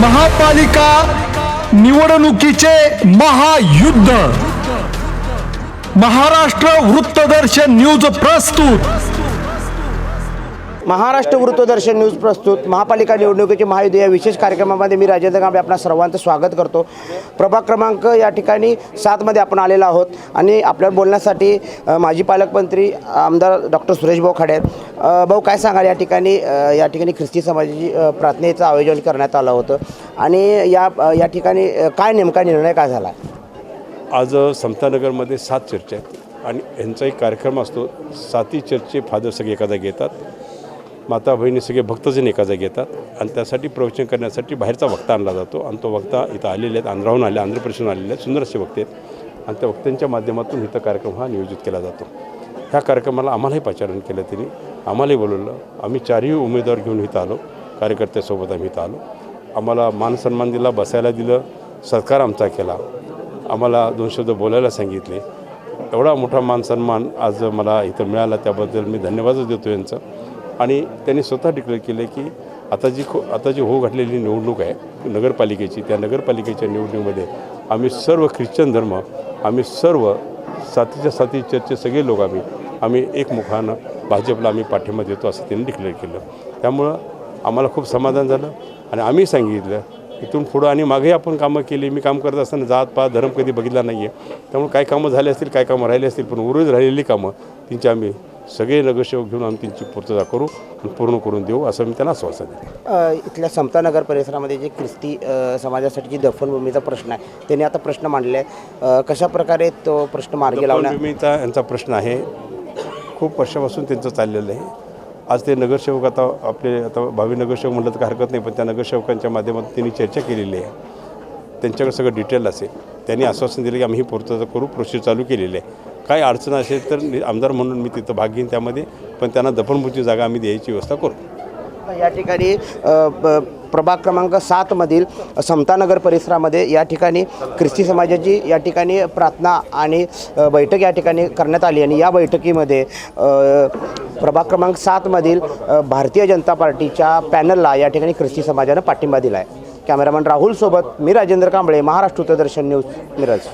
महापालिका निवडणुकीचे महायुद्ध महाराष्ट्र वृत्तदर्शन न्यूज प्रस्तुत। महाराष्ट्र वृत्तदर्शन न्यूज प्रस्तुत महापालिका निवडणुकीचे महायुद्ध या विशेष कार्यक्रमामध्ये मी राजेंद्र कांबळे आपणा सर्वांचं स्वागत करतो। प्रभाग क्रमांक या ठिकाणी 7 मध्ये आपण आलेलो आहोत आणि आपल्याला बोलण्यासाठी माजी पालकमंत्री आमदार डॉक्टर सुरेश भाऊ खाडे आहेत। भाऊ काय सांगाल, या ठिकाणी ख्रिस्ती समाजाची प्रार्थनेचं आयोजन करण्यात आलं होतं आणि या ठिकाणी काय नेमका निर्णय काय झाला? आज समतानगरमध्ये 7 चर्चा आहेत आणि यांचा एक कार्यक्रम असतो। 7ही चर्चचे फादर सगळे एका जागी येतात, माता बहिणी सगळे भक्तजन एका जागी येतात आणि त्यासाठी प्रवचन करण्यासाठी बाहेरचा वक्ता आणला जातो आणि तो वक्ता इथं आलेले आहेत, आंध्राहून आले, आंध्र प्रदेशहून आलेले आहेत, सुंदर असे वक्ते आहेत आणि त्या वक्त्यांच्या माध्यमातून इथं कार्यक्रम हा नियोजित केला जातो। ह्या कार्यक्रमाला आम्हालाही पाचारण केलं, त्यांनी आम्हालाही बोलवलं। आम्ही 4ही उमेदवार घेऊन इथं आलो, कार्यकर्त्यासोबत आम्ही इथं आलो। आम्हाला मानसन्मान दिला, बसायला दिलं, सत्कार आमचा केला, आम्हाला 2 शब्द बोलायला सांगितले। एवढा मोठा मानसन्मान आज मला इथं मिळाला, त्याबद्दल मी धन्यवादच देतो यांचं। आणि त्यांनी स्वतः डिक्लेअर केलं की आता जी हो घातलेली निवडणूक आहे नगरपालिकेची, त्या नगरपालिकेच्या निवडणुकीमध्ये आम्ही सर्व ख्रिश्चन धर्म, आम्ही सर्व 7च्या 7 चर्चचे सगळे लोक आम्ही एकमुखानं भाजपला आम्ही पाठिंबा देतो असं त्यांनी डिक्लेअर केलं। त्यामुळं आम्हाला खूप समाधान झालं आणि आम्ही सांगितलं इथून पुढं आणि मागेही आपण कामं केली। मी काम करत असताना जात पात धर्म कधी बघितला नाही आहे, त्यामुळे काय कामं झाले असतील, काय कामं राहिले असतील, पण उर्वरित राहिलेली कामं त्यांची आम्ही सगळे नगरसेवक घेऊन आम्ही त्यांची पूर्तता करू आणि पूर्ण करून देऊ असं मी त्यांना आश्वासन दिलं। इथल्या समतानगर परिसरामध्ये जे ख्रिस्ती समाजासाठी दफनभूमीचा प्रश्न आहे, त्यांनी आता प्रश्न मांडले आहे, कशा प्रकारे तो प्रश्न मार्गी लावला? दफनभूमीचा यांचा प्रश्न आहे, खूप वर्षापासून त्यांचं चाललेलं आहे। आज ते नगरसेवक आता भावी नगरसेवक म्हटलं तर काय हरकत नाही, पण त्या नगरसेवकांच्या माध्यमातून त्यांनी चर्चा केलेली आहे, त्यांच्याकडे सगळं डिटेल असेल। त्यांनी आश्वासन दिलं की आम्ही ही पूर्तता करू, प्रोसेस चालू केलेली आहे। काही अडचण असेल तर आमदार म्हणून मी तिथं भाग घेईन त्यामध्ये, पण त्यांना दफनभूमीची जागा आम्ही द्यायची व्यवस्था करू। या ठिकाणी प्रभाग क्रमांक 7 मधील समतानगर परिसरामध्ये या ठिकाणी ख्रिस्ती समाजाची या ठिकाणी प्रार्थना आणि बैठक या ठिकाणी करण्यात आली आणि या बैठकीमध्ये प्रभाग क्रमांक 7 मधील भारतीय जनता पार्टीच्या पॅनलला या ठिकाणी ख्रिस्ती समाजानं पाठिंबा दिला आहे। कॅमेरामॅन राहुल सोबत मी राजेंद्र कांबळे, महाराष्ट्र वृत्तदर्शन न्यूज, मिरज।